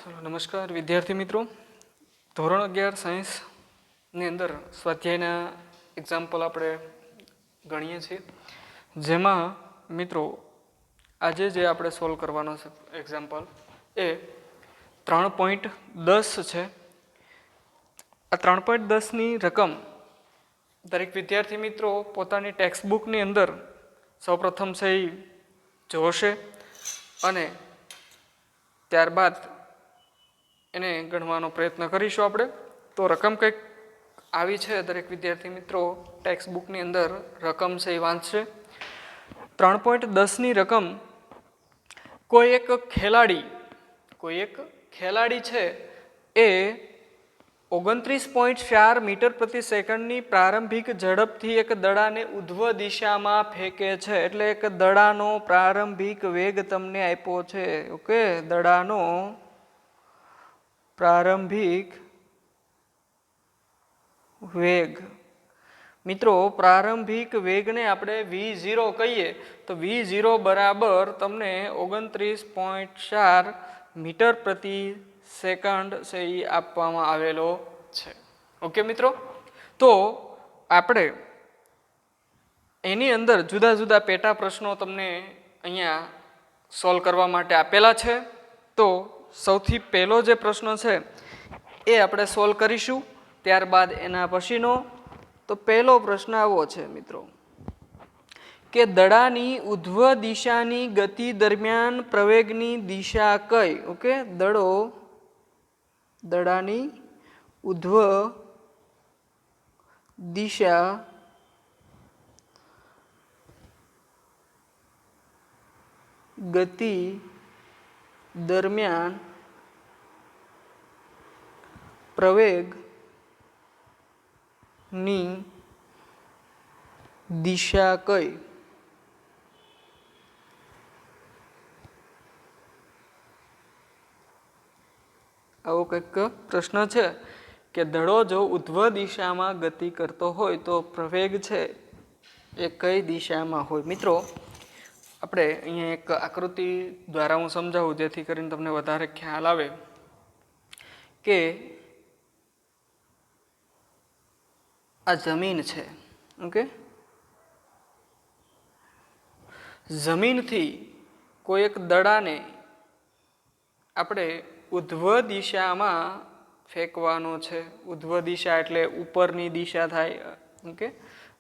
चलो नमस्कार विद्यार्थी मित्रों। ધોરણ 11 સાયન્સની અંદર સ્વાધ્યાયના એક્ઝામ્પલ આપણે ગણીએ છીએ, જેમાં મિત્રો આજે જે આપણે સોલ્વ કરવાનો છે એક્ઝામ્પલ એ 3.10 છે. આ 3.10ની રકમ દરેક વિદ્યાર્થી મિત્રો પોતાની ટેક્સ્ટબુકની અંદર સૌપ્રથમ છે એ જોશે અને ત્યારબાદ એને ગણવાનો પ્રયત્ન કરીશું આપણે. તો રકમ કંઈક આવી છે, દરેક વિદ્યાર્થી મિત્રો ટેક્સ્ટબુકની અંદર રકમ છે એ વાંચશે. 3.10ની રકમ કોઈ એક ખેલાડી છે એ 29.4 મીટર પ્રતિ સેકન્ડની પ્રારંભિક ઝડપથી એક દડાને ઉધ્વ દિશામાં ફેંકે છે. એટલે એક દડાનો પ્રારંભિક વેગ તમને આપ્યો છે. ઓકે, દડાનો પ્રારંભિક વેગ. મિત્રો પ્રારંભિક વેગને આપણે v0 કહીએ તો v0 બરાબર તમને 29.4 મીટર પ્રતિ સેકન્ડ છે એ આપવામાં આવેલો છે. ઓકે મિત્રો, તો આપણે એની અંદર જુદા જુદા પેટા પ્રશ્નો તમને અહીંયા સોલ્વ કરવા માટે આપેલા છે. તો સૌથી પહેલો જે પ્રશ્ન છે એ આપણે સોલ્વ કરીશું, ત્યારબાદ એના પછીનો. તો પહેલો પ્રશ્ન આવો છે મિત્રો કે દડાની ઉધ્વ દિશાની ગતિ દરમિયાન પ્રવેગની દિશા કઈ? ઓકે, દડાની ઉધ્વ દિશા ગતિ દરમિયાન પ્રવેગની દિશા કઈ? આવો કંઈક પ્રશ્ન છે કે દડો જો ઉધ્વ દિશામાં ગતિ કરતો હોય તો પ્રવેગ છે એ કઈ દિશામાં હોય? મિત્રો આપણે અહીંયા એક આકૃતિ દ્વારા હું સમજાવું જેથી કરીને તમને વધારે ખ્યાલ આવે કે આ જમીન છે. ઓકે, જમીનથી કોઈ એક દડાને આપણે ઉધ્વ દિશામાં ફેંકવાનો છે. ઉધ્વ દિશા એટલે ઉપરની દિશા થાય. ઓકે,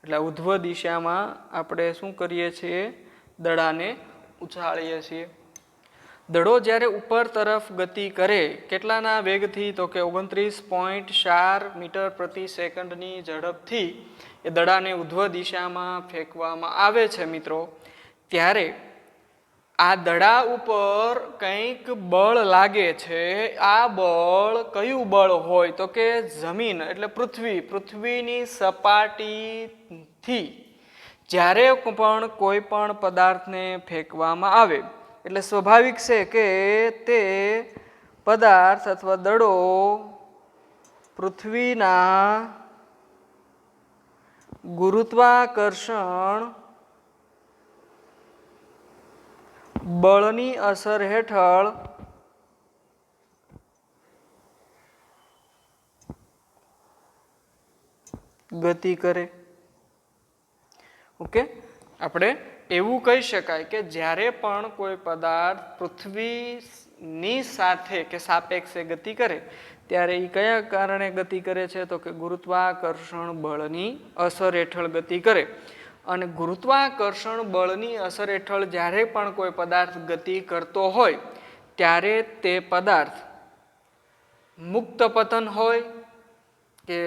એટલે ઉધ્વ દિશામાં આપણે શું કરીએ છીએ? દડાને ઉછાળીએ છીએ. દડો જ્યારે ઉપર તરફ ગતિ કરે કેટલાના વેગથી? તો કે 29.4 મીટર પ્રતિ સેકન્ડની ઝડપથી એ દડાને ઉધ્વ દિશામાં ફેંકવામાં આવે છે. મિત્રો ત્યારે આ દડા ઉપર કંઈક બળ લાગે છે. આ બળ કયું બળ હોય? તો કે જમીન એટલે પૃથ્વીની સપાટીથી જ્યારે પણ કોઈ પણ પદાર્થને ફેંકવામાં આવે એટલે સ્વાભાવિક છે કે તે પદાર્થ અથવા દડો પૃથ્વીના ગુરુત્વાકર્ષણ બળની અસર હેઠળ ગતિ કરે. ઓકે, આપણે એવું કહી શકાય કે જ્યારે પણ કોઈ પદાર્થ પૃથ્વીની સાથે કે સાપેક્ષે ગતિ કરે ત્યારે એ કયા કારણે ગતિ કરે છે? તો કે ગુરુત્વાકર્ષણ બળની અસર હેઠળ ગતિ કરે. અને ગુરુત્વાકર્ષણ બળની અસર હેઠળ જ્યારે પણ કોઈ પદાર્થ ગતિ કરતો હોય ત્યારે તે પદાર્થ મુક્ત પતન હોય કે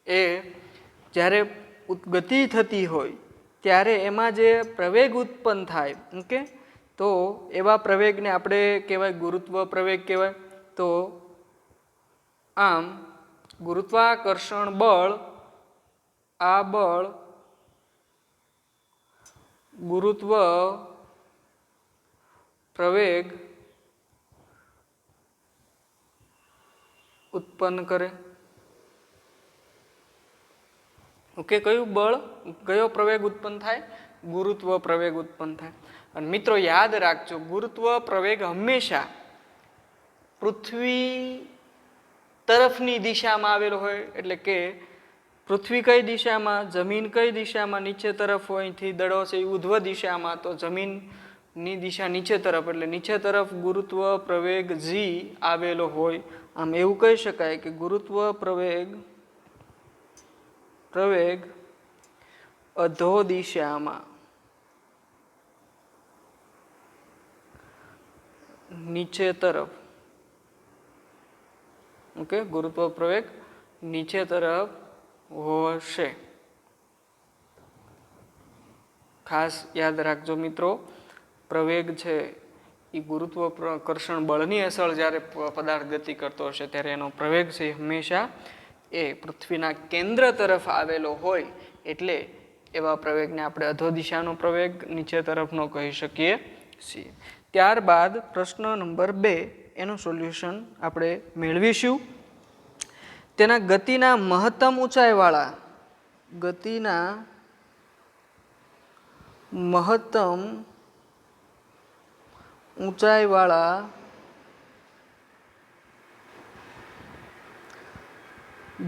એ જ્યારે ગતિ થતી હોય ત્યારે એમાં જે પ્રવેગ ઉત્પન્ન થાય, ઓકે, તો એવા પ્રવેગને આપણે કહેવાય ગુરુત્વ પ્રવેગ કહેવાય. તો આમ ગુરુત્વાકર્ષણ બળ, આ બળ ગુરુત્વ પ્રવેગ ઉત્પન્ન કરે. ઓકે, કયું બળ, કયો પ્રવેગ ઉત્પન્ન થાય? ગુરુત્વ પ્રવેગ ઉત્પન્ન થાય. અને મિત્રો યાદ રાખજો, ગુરુત્વ પ્રવેગ હંમેશા પૃથ્વી તરફની દિશામાં આવેલો હોય, એટલે કે પૃથ્વી કઈ દિશામાં, જમીન કઈ દિશામાં નીચે તરફ હોય, અહીંથી દડો છે એ ઉધ્વ દિશામાં, તો જમીનની દિશા નીચે તરફ, એટલે નીચે તરફ ગુરુત્વ પ્રવેગ જી આવેલો હોય. આમ એવું કહી શકાય કે ગુરુત્વ પ્રવેગ અધો દિશામાં નીચે તરફ, ઓકે, ગુરુત્વ પ્રવેગ નીચે તરફ હશે. ખાસ યાદ રાખજો મિત્રો, પ્રવેગ છે એ ગુરુત્વાકર્ષણ બળની અસર જ્યારે પદાર્થ ગતિ કરતો હશે ત્યારે એનો પ્રવેગ છે હંમેશા એ પૃથ્વીના કેન્દ્ર તરફ આવેલો હોય, એટલે એવા પ્રવેગને આપણે અધો દિશાનો પ્રવેગ નીચે તરફનો કહી શકીએ છીએ. ત્યારબાદ પ્રશ્ન નંબર 2 એનું સોલ્યુશન આપણે મેળવીશું. તેના ગતિના મહત્તમ ઊંચાઈવાળા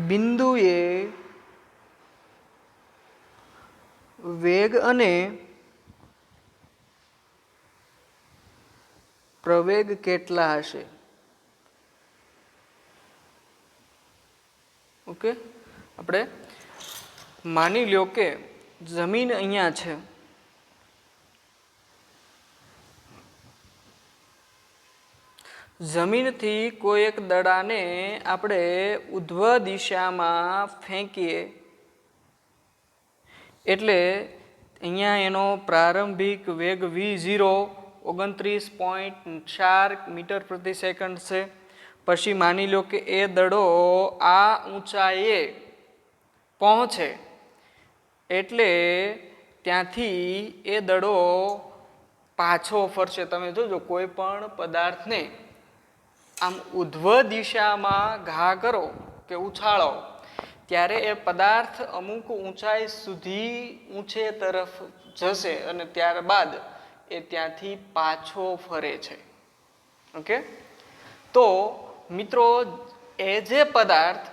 બિંદુએ વેગ અને પ્રવેગ કેટલા હશે? ઓકે, આપણે માની લ્યો કે જમીન અહીંયા છે, જમીનથી કોઈ એક દડાને આપણે ઉધ્વ દિશામાં ફેંકીએ, એટલે અહીંયા એનો પ્રારંભિક વેગ v0 29.4 મીટર પ્રતિ સેકન્ડ છે. પછી માની લો કે એ દડો આ ઊંચાઈએ પહોંચે, એટલે ત્યાંથી એ દડો પાછો ફરશે. તમે જોજો, કોઈ પણ પદાર્થને આમ ઉધ્વ દિશામાં ઘા કરો કે ઉછાળો ત્યારે એ પદાર્થ અમુક ઊંચાઈ સુધી ઊંચે તરફ જશે અને ત્યારબાદ એ ત્યાંથી પાછો ફરે છે. ઓકે, તો મિત્રો એ જે પદાર્થ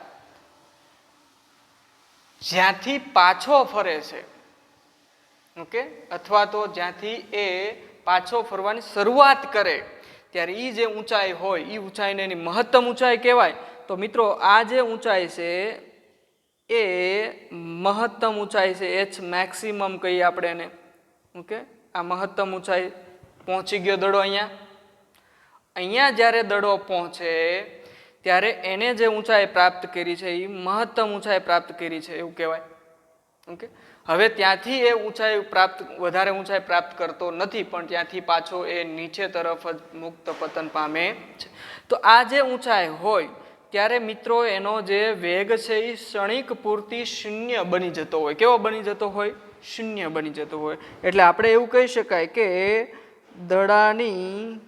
જ્યાંથી પાછો ફરે છે, ઓકે, અથવા તો જ્યાંથી એ પાછો ફરવાની શરૂઆત કરે ત્યારે એ જે ઊંચાઈ હોય એ ઊંચાઈને એની મહત્તમ ઊંચાઈ કહેવાય. તો મિત્રો આ જે ઊંચાઈ છે એ મહત્તમ ઊંચાઈ છે, એચ મેક્સિમમ કહીએ આપણે એને. ઓકે, આ મહત્તમ ઊંચાઈ પહોંચી ગયો દડો અહીંયા જ્યારે દડો પહોંચે ત્યારે એને જે ઊંચાઈ પ્રાપ્ત કરી છે એ મહત્તમ ઊંચાઈ પ્રાપ્ત કરી છે એવું કહેવાય. ઓકે, હવે ત્યાંથી એ વધારે ઊંચાઈ પ્રાપ્ત કરતો નથી, પણ ત્યાંથી પાછો એ નીચે તરફ જ મુક્ત પતન પામે છે. તો આ જે ઊંચાઈ હોય ત્યારે મિત્રો એનો જે વેગ છે એ ક્ષણિક પૂરતી શૂન્ય બની જતો હોય. કેવો બની જતો હોય? શૂન્ય બની જતો હોય. એટલે આપણે એવું કહી શકાય કે દડાની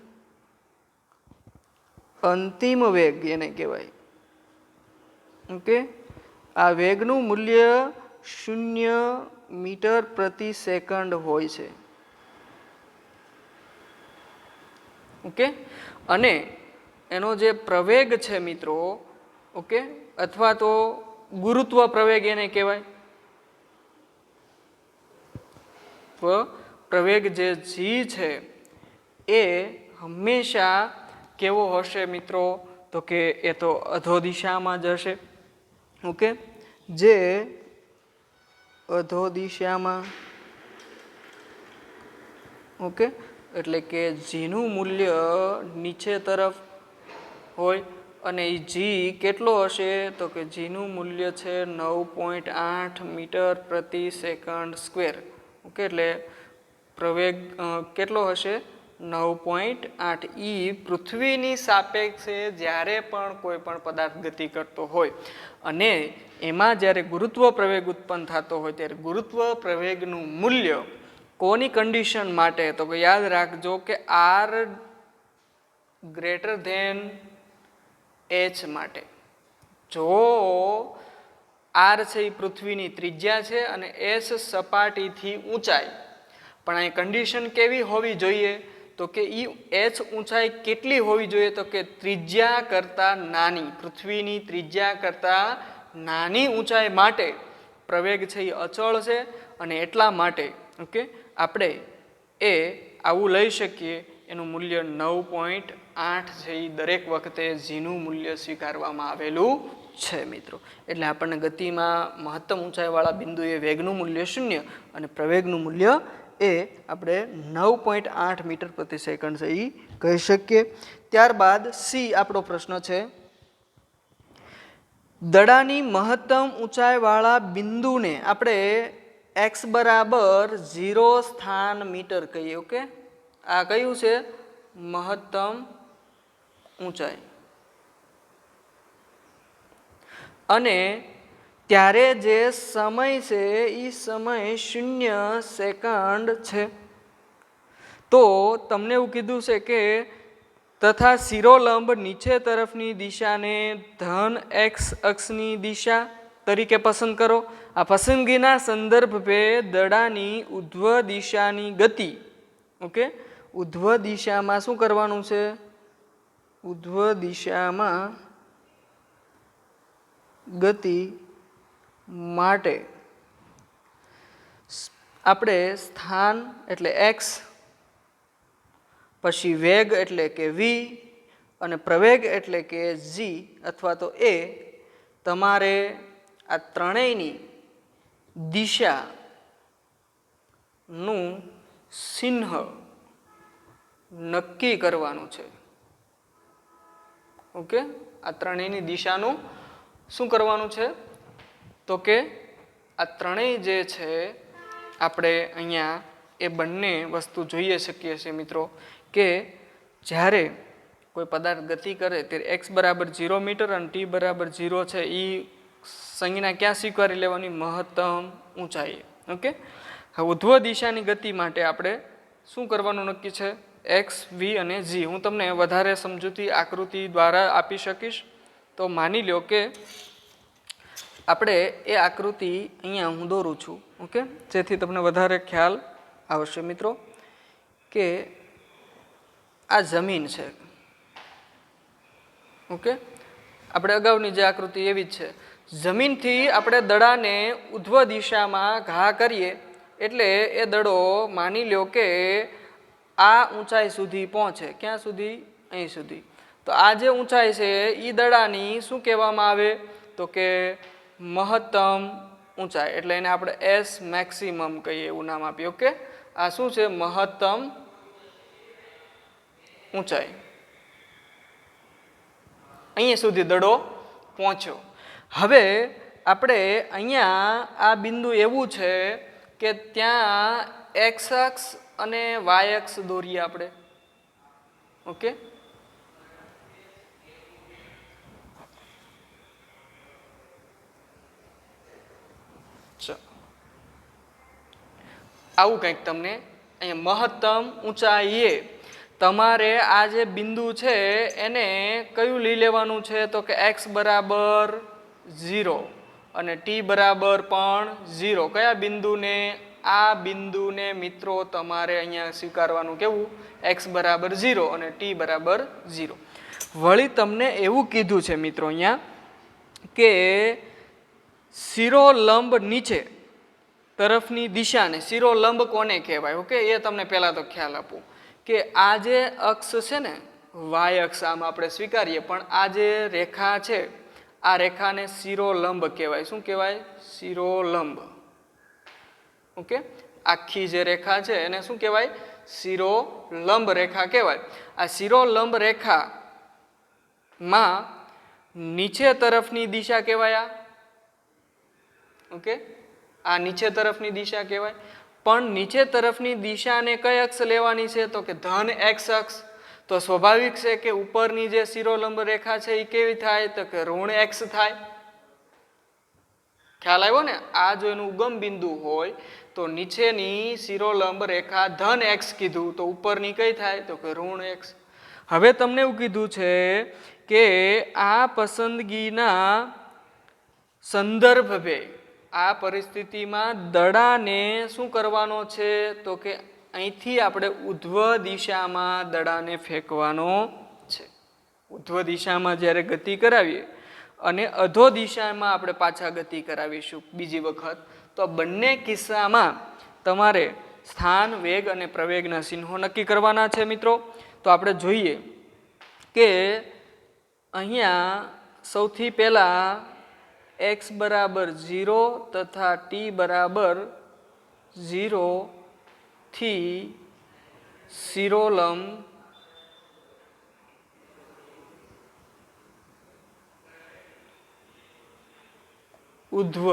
અંતિમ વેગ એને કહેવાય. ઓકે, આ વેગનું મૂલ્ય 0 મીટર પ્રતિ સેકન્ડ હોય છે. ઓકે, અને એનો જે પ્રવેગ છે મિત્રો, ઓકે, અથવા તો ગુરુત્વ પ્રવેગ એને કહેવાય. પ્રવેગ જે જી છે એ હંમેશા કેવો હશે મિત્રો? તો કે એ તો અધો દિશામાં જ હશે. ઓકે, જે અધો દિશામાં, ઓકે, એટલે કે જીનું મૂલ્ય નીચે તરફ હોય. અને એ જી કેટલો હશે? તો કે જીનું મૂલ્ય છે 9.8 મીટર પ્રતિ સેકન્ડ સ્ક્વેર. ઓકે, એટલે પ્રવેગ કેટલો હશે? 9.8. ઈ પૃથ્વીની સાપેક્ષે જ્યારે પણ કોઈ પણ પદાર્થ ગતિ કરતો હોય અને એમાં જ્યારે ગુરુત્વ પ્રવેગ ઉત્પન્ન થતો હોય ત્યારે ગુરુત્વ પ્રવેગનું મૂલ્ય કોની કન્ડિશન માટે? તો કે યાદ રાખજો કે આર ગ્રેટર ધેન એચ માટે. જો આર છે એ પૃથ્વીની ત્રિજ્યા છે અને એસ સપાટીથી ઊંચાઈ, પણ અહીં કન્ડિશન કેવી હોવી જોઈએ? તો કે ઈ h ઊંચાઈ કેટલી હોવી જોઈએ? તો કે ત્રિજ્યા કરતાં નાની, પૃથ્વીની ત્રિજ્યા કરતાં નાની ઊંચાઈ માટે પ્રવેગ છે એ અચળ છે, અને એટલા માટે ઓકે આપણે એ આવું લઈ શકીએ. એનું મૂલ્ય 9.8 છે. એ દરેક વખતે જીનું મૂલ્ય સ્વીકારવામાં આવેલું છે મિત્રો. એટલે આપણને ગતિમાં મહત્તમ ઊંચાઈવાળા બિંદુએ વેગનું મૂલ્ય 0 અને પ્રવેગનું મૂલ્ય એ આપણે 9.8 મીટર પ્રતિ સેકન્ડ છે એ કહી શકીએ. ત્યારબાદ સી આપણો પ્રશ્ન છે, દડાની મહત્તમ ઊંચાઈવાળા બિંદુને આપણે x બરાબર 0 સ્થાન મીટર કહીએ. ઓકે, આ કયું છે? મહત્તમ ઊંચાઈ. અને ત્યારે જે સમય છે એ સમય 0 સેકન્ડ છે. તો તમને એવું કીધું છે કે તથા શિરોલંબ નીચે તરફની દિશાને ધન x અક્ષની દિશા તરીકે પસંદ કરો. આ પસંદગીના સંદર્ભે દડાની ઉધ્વ દિશાની ગતિ, ઓકે, ઉધ્વ દિશામાં શું કરવાનું છે? ઉધ્વ દિશામાં ગતિ માટે આપણે સ્થાન એટલે x, પછી વેગ એટલે કે v અને પ્રવેગ એટલે કે g અથવા તો a, તમારે આ ત્રણેયની દિશાનું ચિહ્ન નક્કી કરવાનું છે. ઓકે, આ ત્રણેયની દિશાનું શું કરવાનું છે? તો કે આ ત્રણેય જે છે આપણે અહીંયા એ બંને વસ્તુ જોઈએ શકીએ છીએ મિત્રો કે જ્યારે કોઈ પદાર્થ ગતિ કરે ત્યારે x બરાબર 0 મીટર અને t બરાબર 0 છે એ સંજ્ઞા ક્યાં સ્વીકારી લેવાની? મહત્તમ ઊંચાઈ. ઓકે, હવે ઉધ્વ દિશાની ગતિ માટે આપણે શું કરવાનું નક્કી છે? x, v અને g. હું તમને વધારે સમજૂતી આકૃતિ દ્વારા આપી શકીશ. તો માની લો કે આપણે એ આકૃતિ અહીંયા હું દોરું છું, ઓકે, જેથી તમને વધારે ખ્યાલ આવશે મિત્રો. કે આ જમીન છે. ઓકે, આપણે અગાઉની જે આકૃતિ એવી જ છે. જમીનથી આપણે દડાને ઉધ્વ દિશામાં ઘા કરીએ એટલે એ દડો માની લો કે આ ઊંચાઈ સુધી પહોંચે. ક્યાં સુધી? અહીં સુધી. તો આ જે ઊંચાઈ છે એ દડાની શું કહેવામાં આવે? તો કે મહત્તમ ઊંચાઈ. એટલે એને આપણે એસ મેક્સિમમ કહીએ, એવું નામ આપીએ. ઓકે, આ શું છે? મહત્તમ ઊંચાઈ. અહીંયા સુધી દડો પહોંચ્યો. હવે આપણે અહીંયા આ બિંદુ એવું છે કે ત્યાં x અક્ષ અને y અક્ષ દોરીએ આપણે. ઓકે, આવું કંઈક તમને અહીંયા મહત્તમ ઊંચાઈએ તમારે આ જે બિંદુ છે એને કયું લઈ લેવાનું છે? તો કે x બરાબર 0 અને t બરાબર પણ 0. કયા બિંદુને? આ બિંદુને મિત્રો તમારે અહીંયા સ્વીકારવાનું કેવું? x બરાબર 0 અને t બરાબર 0. વળી તમને એવું કીધું છે મિત્રો અહીંયા કે શિરોલંબ નીચે તરફની દિશાને, શિરોલંબ કોને કહેવાય? ઓકે, એ તમને પહેલાં તો ખ્યાલ આપું કે આ જે અક્ષ છે ને y અક્ષ, આમ આપણે સ્વીકારીએ, પણ આ જે રેખા છે આ રેખાને શિરોલંબ કહેવાય. શું કહેવાય? શિરોલંબ. ઓકે, આખી જે રેખા છે એને શું કહેવાય? શિરોલંબ રેખા કહેવાય. આ શિરોલંબ રેખામાં નીચે તરફની દિશા કહેવાય. ઓકે, આ નીચે તરફની દિશા કહેવાય. પણ નીચે તરફની દિશાને કઈ અક્ષ લેવાની છે? તો કે ધન x અક્ષ. તો સ્વાભાવિક છે કે ઉપરની જે શિરોલંબ રેખા છે એ કેવી થાય? તો કે ઋણ x થાય. ખ્યાલ આવ્યો ને? આ જો એનું ઉગમ બિંદુ હોય તો નીચેની શિરોલંબ રેખા ધન x કીધું, તો ઉપરની કઈ થાય? તો કે ઋણ x. હવે તમને એવું કીધું છે કે આ પસંદગીના સંદર્ભે આ પરિસ્થિતિમાં દડાને શું કરવાનો છે? તો કે અહીંથી આપણે ઉધ્વ દિશામાં દડાને ફેંકવાનો છે. ઉધ્વ દિશામાં જ્યારે ગતિ કરાવીએ અને અધો દિશામાં આપણે પાછા ગતિ કરાવીશું બીજી વખત, તો બંને કિસ્સામાં તમારે સ્થાન, વેગ અને પ્રવેગના ચિહ્નો નક્કી કરવાના છે મિત્રો. તો આપણે જોઈએ કે અહીંયા સૌથી પહેલાં x બરાબર 0 તથા t બરાબર 0 થી શિરોલંબ ઉધ્વ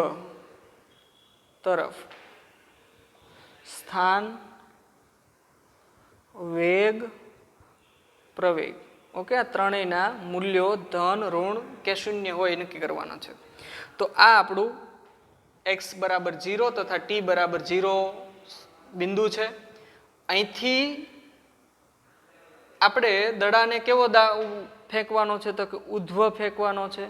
તરફ સ્થાન, વેગ, પ્રવેગ, ઓકે, આ ત્રણેયના મૂલ્યો ધન, ઋણ કે શૂન્ય હોય એ નક્કી કરવાના છે. તો આ આપણું x બરાબર 0 તથા t બરાબર 0 બિંદુ છે. અહીંથી આપણે દડાને કેવો ફેંકવાનો છે? તો કે ઉધ્વ ફેંકવાનો છે.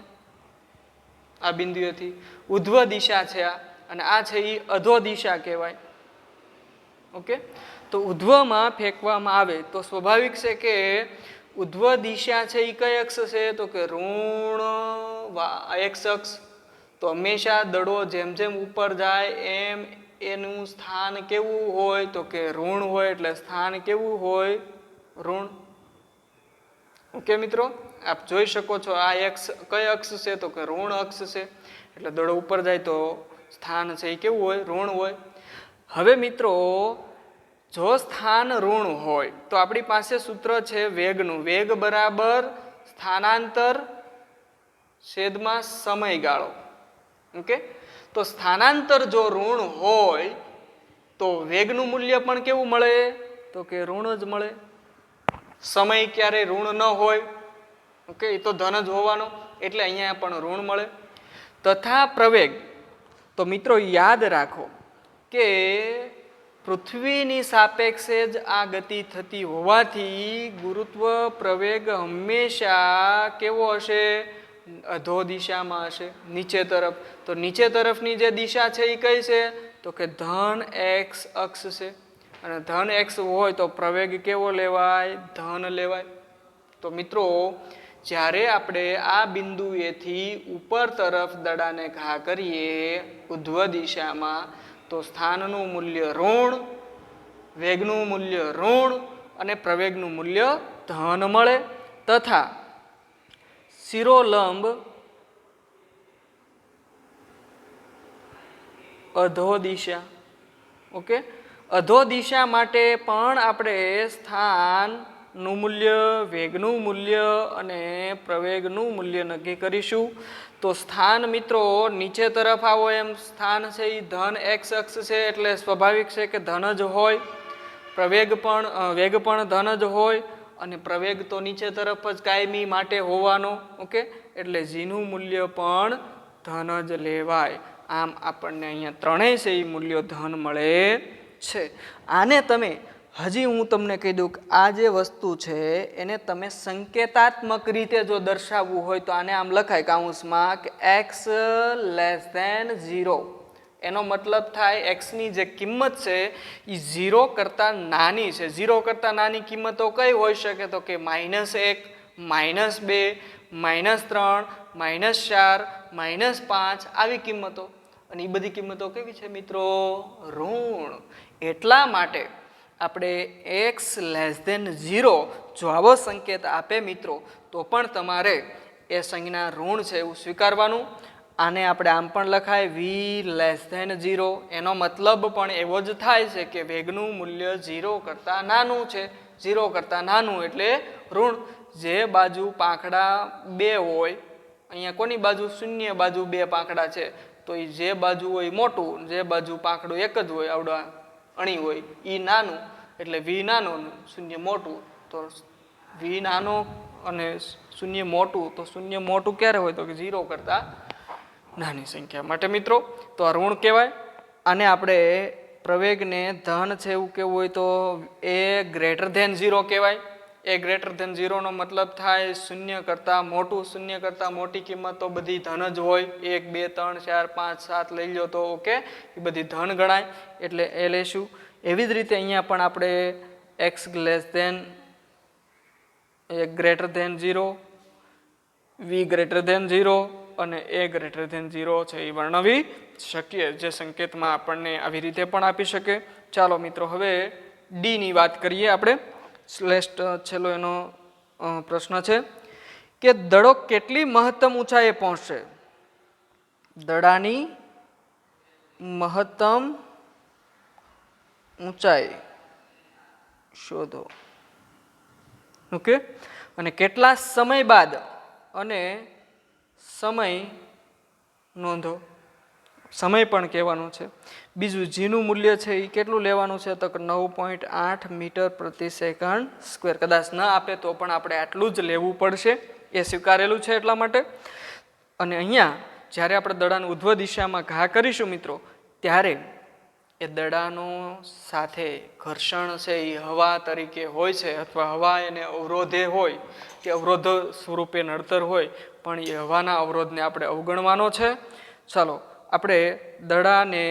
આ બિંદુએથી ઉધ્વ દિશા છે આ, અને આ છે એ અધો દિશા કહેવાય. ઓકે, તો ઉધ્વમાં ફેંકવામાં આવે તો સ્વાભાવિક છે કે ઉધ્વ દિશા છે એ કઈ અક્ષ છે? તો કે ઋણ x અક્ષ. તો હંમેશા દડો જેમ જેમ ઉપર જાય એમ એનું સ્થાન કેવું હોય? તો કે ઋણ હોય. એટલે સ્થાન કેવું હોય? ઋણ. ઓકે મિત્રો, આપ જોઈ શકો છો આ x કઈ અક્ષ છે? તો કે ઋણ અક્ષ છે. એટલે દડો ઉપર જાય તો સ્થાન છે એ કેવું હોય? ઋણ હોય. હવે મિત્રો, જો સ્થાન ઋણ હોય તો આપણી પાસે સૂત્ર છે વેગનું. વેગ બરાબર સ્થાનાંતર છેદમાં સમયગાળો. ઓકે, તો સ્થાનાંતર જો ઋણ હોય તો વેગનું મૂલ્ય પણ કેવું મળે? તો કે ઋણ જ મળે. સમય ક્યારે ઋણ ન હોય. ઓકે, એ તો ધન જ હોવાનો, એટલે અહીંયા પણ ઋણ મળે. તથા પ્રવેગ, તો મિત્રો યાદ રાખો કે પૃથ્વીની સાપેક્ષે જ આ ગતિ થતી હોવાથી ગુરુત્વ પ્રવેગ હંમેશા કેવો હશે? અધો દિશામાં હશે, નીચે તરફ. તો નીચે તરફની જે દિશા છે એ કઈ છે? તો કે ધન x અક્ષ છે. અને ધન x હોય તો પ્રવેગ કેવો લેવાય? ધન લેવાય. તો મિત્રો, જ્યારે આપણે આ બિંદુએથી ઉપર તરફ દડાને ઘા કરીએ ઉધ્વ દિશામાં, તો સ્થાનનું મૂલ્ય ઋણ, વેગનું મૂલ્ય ઋણ અને પ્રવેગનું મૂલ્ય ધન મળે. તથા શિરોલંબ અધો દિશા. ઓકે, અધો દિશા માટે પણ આપણે સ્થાનનું મૂલ્ય, વેગનું મૂલ્ય અને પ્રવેગનું મૂલ્ય નક્કી કરીશું. તો સ્થાન મિત્રો નીચે તરફ આવો એમ સ્થાન છે એ ધન x અક્ષ છે, એટલે સ્વાભાવિક છે કે ધન જ હોય. વેગ પણ ધન જ હોય અને પ્રવેગ તો નીચે તરફ જ કાયમી માટે હોવાનો. ઓકે, એટલે જીનું મૂલ્ય પણ ધન જ લેવાય. આમ આપણને અહીંયા ત્રણેય છે એ મૂલ્યો ધન મળે છે. આને તમે હજી હું તમને કહી દઉં કે આ જે વસ્તુ છે એને તમે સંકેતાત્મક રીતે જો દર્શાવવું હોય તો આને આમ લખાય કૌંસમાં કે x <0. એનો મતલબ થાય એક્સની જે કિંમત છે એ 0 કરતાં નાની છે. 0 કરતાં નાની કિંમતો કઈ હોઈ શકે? તો કે -1, -2, -3, -4, -5 આવી કિંમતો. અને એ બધી કિંમતો કેવી છે મિત્રો? ઋણ. એટલા માટે આપણે x <0 જો આવો સંકેત આપે મિત્રો તો પણ તમારે એ સંજ્ઞા ઋણ છે એવું સ્વીકારવાનું. આને આપણે આમ પણ લખાય v <0. એનો મતલબ પણ એવો જ થાય છે કે વેગનું મૂલ્ય 0 કરતાં નાનું છે. 0 કરતાં નાનું એટલે ઋણ. જે બાજુ પાંખડા 2 હોય, અહીંયા કોની બાજુ? શૂન્ય બાજુ 2 પાંખડા છે, તો એ જે બાજુ હોય મોટું, જે બાજુ પાંખડું એક જ હોય, આવડા અણી હોય, એ નાનું. એટલે v નાનો, શૂન્ય મોટું. તો v નાનો અને શૂન્ય મોટું. તો શૂન્ય મોટું ક્યારે હોય? તો કે 0 કરતાં નાની સંખ્યા માટે મિત્રો. તો આ ઋણ કહેવાય. આને આપણે પ્રવેગને ધન છે એવું કેવું હોય તો a <0 કહેવાય. a <0 નો મતલબ થાય શૂન્ય કરતાં મોટું. શૂન્ય કરતાં મોટી કિંમત તો બધી ધન જ હોય. 1, 2, 3, 4, 5, 7 લઈ લો તો ઓકે, એ બધી ધન ગણાય. એટલે એ લઈશું. એવી જ રીતે અહીંયા પણ આપણે x greater than 0, v greater than 0 અને a ગ્રેટર ધેન 0 છે એ વર્ણવી શકીએ, જે સંકેતમાં આપણને આવી રીતે પણ આપી શકે. ચાલો મિત્રો હવે ડી ની વાત કરીએ આપણે. શ્રેષ્ઠ છેલ્લો એનો પ્રશ્ન છે કે દડો કેટલી મહત્તમ ઊંચાઈએ પહોંચશે? દડાની મહત્તમ ઊંચાઈ શોધો. ઓકે, અને કેટલા સમય બાદ અને સમય નોંધો. સમય પણ કહેવાનો છે. બીજું જીનું મૂલ્ય છે એ કેટલું લેવાનું છે? તો 9.8 મીટર પ્રતિ સેકન્ડ સ્ક્વેર. કદાચ ન આપે તો પણ આપણે આટલું જ લેવું પડશે, એ સ્વીકારેલું છે એટલા માટે. અને અહીંયા જ્યારે આપણે દડાની ઉધ્વ દિશામાં ઘા કરીશું મિત્રો, ત્યારે એ દડાનો સાથે ઘર્ષણ છે એ હવા તરીકે હોય છે, અથવા હવા એને અવરોધે હોય કે અવરોધ સ્વરૂપે નડતર હોય, પણ એ હવાના અવરોધને આપણે અવગણવાનો છે. ચાલો આપણે દડાને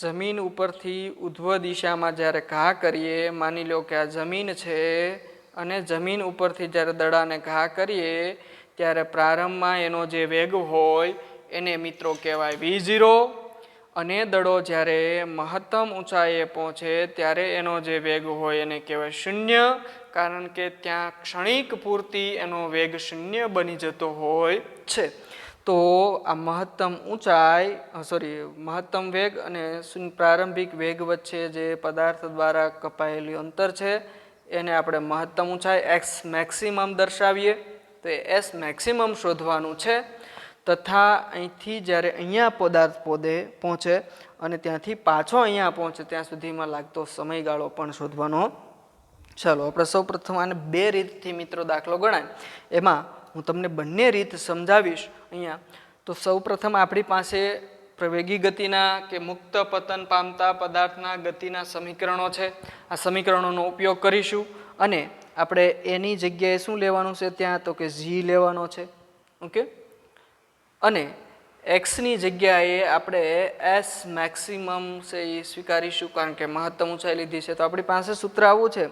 જમીન ઉપરથી ઉધ્વ દિશામાં જ્યારે ઘા કરીએ, માની લો કે આ જમીન છે અને જમીન ઉપરથી જ્યારે દડાને ઘા કરીએ ત્યારે પ્રારંભમાં એનો જે વેગ હોય એને મિત્રો કહેવાય v0, અને દડો જ્યારે મહત્તમ ઊંચાઈએ પહોંચે ત્યારે એનો જે વેગ હોય એને કહેવાય 0, કારણ કે ત્યાં ક્ષણિક પૂરતી એનો વેગ 0 બની જતો હોય છે. તો આ મહત્તમ વેગ અને પ્રારંભિક વેગ વચ્ચે જે પદાર્થ દ્વારા કપાયેલું અંતર છે એને આપણે મહત્તમ ઊંચાઈ x મેક્સિમમ દર્શાવીએ. તો એ s મેક્સિમમ શોધવાનું છે. તથા અહીંથી જ્યારે અહીંયા પદાર્થ પહોંચે અને ત્યાંથી પાછો અહીંયા પહોંચે ત્યાં સુધીમાં લાગતો સમયગાળો પણ શોધવાનો. ચાલો આપણે સૌ પ્રથમ આને બે રીતથી મિત્રો દાખલો ગણાય, એમાં હું તમને બંને રીત સમજાવીશ અહીંયા. તો સૌ પ્રથમ આપણી પાસે પ્રવેગી ગતિના કે મુક્ત પતન પામતા પદાર્થના ગતિના સમીકરણો છે. આ સમીકરણોનો ઉપયોગ કરીશું અને આપણે એની જગ્યાએ શું લેવાનું છે ત્યાં? તો કે g લેવાનો છે. ઓકે, અને એક્સની જગ્યાએ આપણે એસ મેક્સિમમ છે એ સ્વીકારીશું, કારણ કે મહત્તમ ઊંચાઈ લીધી છે. તો આપણી પાસે સૂત્ર આવું છે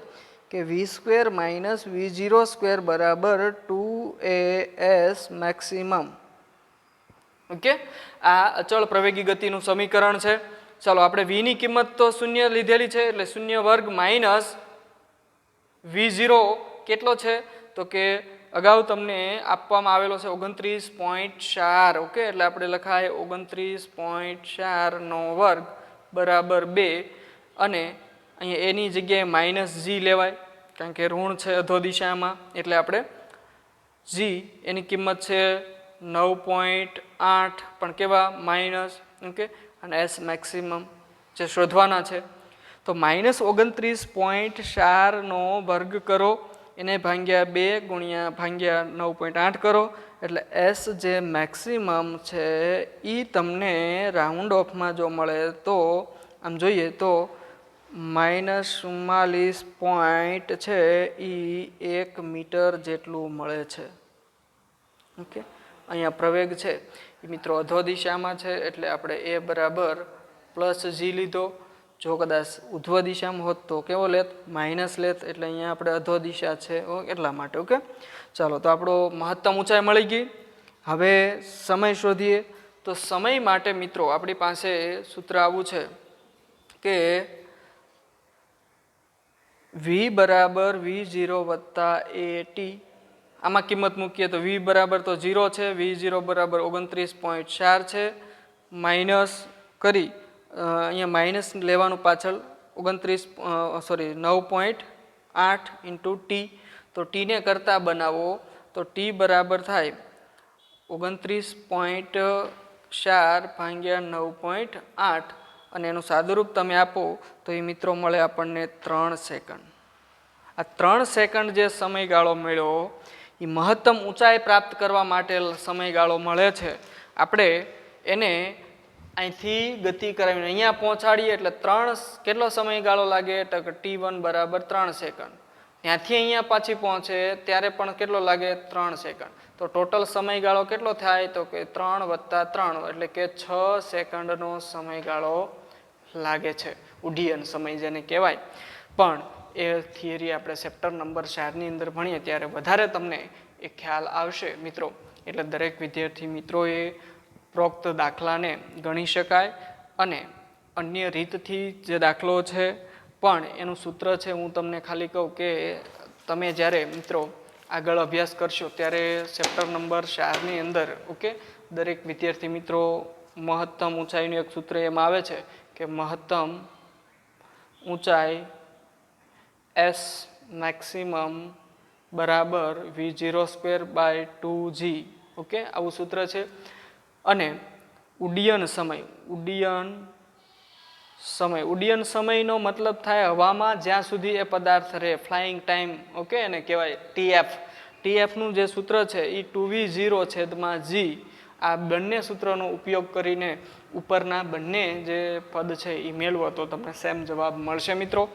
કે v² - v0² બરાબર 2as મેક્સિમમ. ઓકે, આ અચળ પ્રવેગી ગતિનું સમીકરણ છે. ચાલો આપણે v ની કિંમત તો 0 લીધેલી છે, એટલે 0² માઇનસ v0 કેટલો છે? તો કે અગાઉ તમને આપવામાં આવેલો છે 29.4. ઓકે, એટલે આપણે લખાય 29.4 નો વર્ગ બરાબર 2, અને અહીંયા એની જગ્યાએ માઇનસ g લેવાય, કારણ કે ઋણ છે અધો દિશામાં, એટલે આપણે g એની કિંમત છે 9.8, પણ કેવા? માઇનસ. ઓકે, અને s મેક્સિમમ જે શોધવાના છે. તો -29.4 નો વર્ગ કરો, એને ભાગ્યા 2 ગુણ્યા ભાગ્યા 9.8 કરો, એટલે s જે મેક્સિમમ છે એ તમને રાઉન્ડ ઓફમાં જો મળે તો આમ જોઈએ તો -44 છે એ 1 મીટર જેટલું મળે છે. ઓકે, અહીંયા પ્રવેગ છે એ મિત્રો અધો દિશામાં છે, એટલે આપણે a બરાબર +g લીધો. જો કદાચ ઉધ્વ દિશામાં હોત તો કેવો લેત? માઇનસ લેત, એટલે અહીંયા આપણે અધો દિશા છે એટલા માટે. ઓકે, ચાલો તો આપણો મહત્તમ ઊંચાઈ મળી ગઈ. હવે સમય શોધીએ. તો સમય માટે મિત્રો આપણી પાસે સૂત્ર આવું છે કે v બરાબર v0 વત્તા at. આમાં કિંમત મૂકીએ તો v બરાબર તો 0 છે, v0 બરાબર 29.4 છે, માઇનસ કરી અહીંયા માઇનસ લેવાનું પાછળ 9.8 ઇન્ટુ ટી. તો ટીને કરતા બનાવો તો ટી બરાબર થાય 29.4 ભાગ્યા 9.8, અને એનું સાદુરૂપ તમે આપો તો એ મિત્રો મળે આપણને 3 સેકન્ડ. આ 3 સેકન્ડ જે સમયગાળો મળ્યો એ મહત્તમ ઊંચાઈ પ્રાપ્ત કરવા માટે સમયગાળો મળે છે. આપણે એને અહીંથી ગતિ કરાવીને અહીંયા પહોંચાડીએ એટલે કેટલો સમયગાળો લાગે? તો કે t1 બરાબર 3 સેકન્ડ. ત્યાંથી અહીંયા પાછી પહોંચે ત્યારે પણ કેટલો લાગે? 3 સેકન્ડ. તો ટોટલ સમયગાળો કેટલો થાય? તો કે 3 + 3, એટલે કે 6 સેકન્ડનો સમયગાળો લાગે છે, ઉડ્ડયન સમય જેને કહેવાય. પણ એ થિયરી આપણે ચેપ્ટર નંબર 4ની અંદર ભણીએ ત્યારે વધારે તમને એ ખ્યાલ આવશે મિત્રો. એટલે દરેક વિદ્યાર્થી મિત્રોએ પ્રોક્ત દાખલાને ગણી શકાય અને અન્ય રીતથી જે દાખલો છે પણ એનું સૂત્ર છે હું તમને ખાલી કહું કે તમે જ્યારે મિત્રો આગળ અભ્યાસ કરશો ત્યારે ચેપ્ટર નંબર 4ની અંદર ઓકે દરેક વિદ્યાર્થી મિત્રો મહત્તમ ઊંચાઈનું એક સૂત્ર એમાં આવે છે કે મહત્તમ ઊંચાઈ S મેક્સિમમ બરાબર v0²/2g ઓકે આવું સૂત્ર છે. અને ઉડ્ડયન સમયનો મતલબ થાય હવામાં જ્યાં સુધી એ પદાર્થ રહે, ફ્લાઇંગ ટાઈમ ઓકે એને કહેવાય TF નું જે સૂત્ર છે એ 2v0/g. આ બંને સૂત્રનો ઉપયોગ કરીને ઉપરના બંને જે પદ છે એ મેળવો તો તમને સેમ જવાબ મળશે મિત્રો.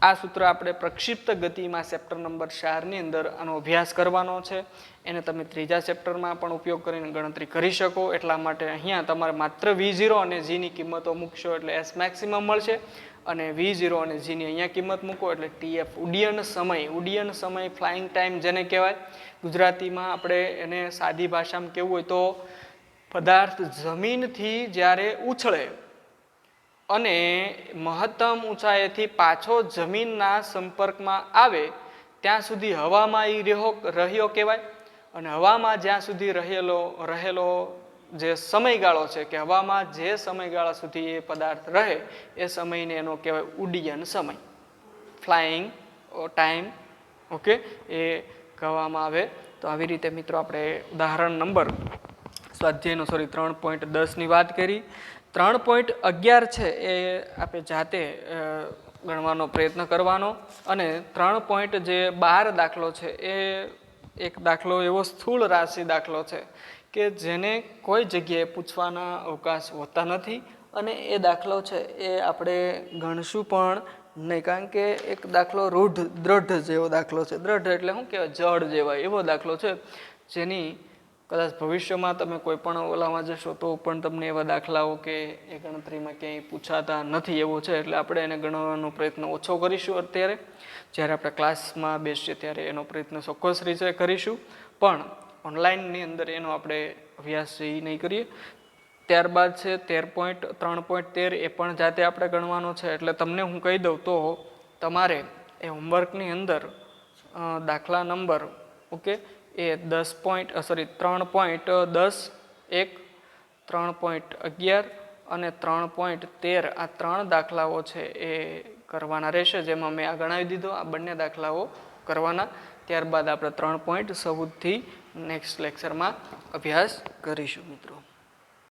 આ સૂત્ર આપણે પ્રક્ષિપ્ત ગતિમાં ચેપ્ટર નંબર 4ની અંદર આનો અભ્યાસ કરવાનો છે. એને તમે ત્રીજા ચેપ્ટરમાં પણ ઉપયોગ કરીને ગણતરી કરી શકો. એટલા માટે અહીંયા તમારે માત્ર v0 અને gની કિંમતો મૂકશો એટલે S મેક્સિમમ મળશે અને v0 અને gની અહીંયા કિંમત મૂકો એટલે TF ઉડ્ડયન સમય ફ્લાઇંગ ટાઈમ જેને કહેવાય. ગુજરાતીમાં આપણે એને સાદી ભાષામાં કહેવું હોય તો પદાર્થ જમીનથી જ્યારે ઉછળે અને મહત્તમ ઊંચાઈથી પાછો જમીનના સંપર્કમાં આવે ત્યાં સુધી હવામાં એ રહ્યો કહેવાય. અને હવામાં જ્યાં સુધી રહેલો જે સમયગાળો છે કે હવામાં જે સમયગાળા સુધી એ પદાર્થ રહે એ સમયને એનો કહેવાય ઉડ્ડયન સમય, ફ્લાઇંગ ટાઈમ ઓકે એ કહેવામાં આવે. તો આવી રીતે મિત્રો આપણે ઉદાહરણ નંબર સ્વાધ્યાયનો 3.10ની વાત કરી. 3.11 છે એ આપણે જાતે ગણવાનો પ્રયત્ન કરવાનો અને 3.12 દાખલો છે એ એક દાખલો એવો સ્થૂળ રાશિ દાખલો છે કે જેને કોઈ જગ્યાએ પૂછવાના અવકાશ હોતા નથી અને એ દાખલો છે એ આપણે ગણશું પણ નહીં કારણ કે એક દાખલો દ્રઢ જેવો દાખલો છે. દ્રઢ એટલે શું કહેવાય જડ જેવા એવો દાખલો છે જેની કદાચ ભવિષ્યમાં તમે કોઈ પણ ઓલામાં જશો તો પણ તમને એવા દાખલાઓ કે એ ગણતરીમાં ક્યાંય પૂછાતા નથી એવો છે. એટલે આપણે એને ગણવાનો પ્રયત્ન ઓછો કરીશું અત્યારે. જ્યારે આપણે ક્લાસમાં બેસીએ ત્યારે એનો પ્રયત્ન ચોક્કસ રીતે કરીશું પણ ઓનલાઈનની અંદર એનો આપણે અભ્યાસ એ નહીં કરીએ. ત્યારબાદ છે 3.13 એ પણ જાતે આપણે ગણવાનો છે. એટલે તમને હું કહી દઉં તો તમારે એ હોમવર્કની અંદર દાખલા નંબર ઓકે એ 3.10, 3.11 અને 3.13 આ 3 દાખલાઓ છે એ કરવાના રહેશે. જેમાં મેં આ ગણાવી દીધો આ બંને દાખલાઓ કરવાના. ત્યારબાદ આપણે 3.14થી નેક્સ્ટ લેક્ચરમાં અભ્યાસ કરીશું મિત્રો.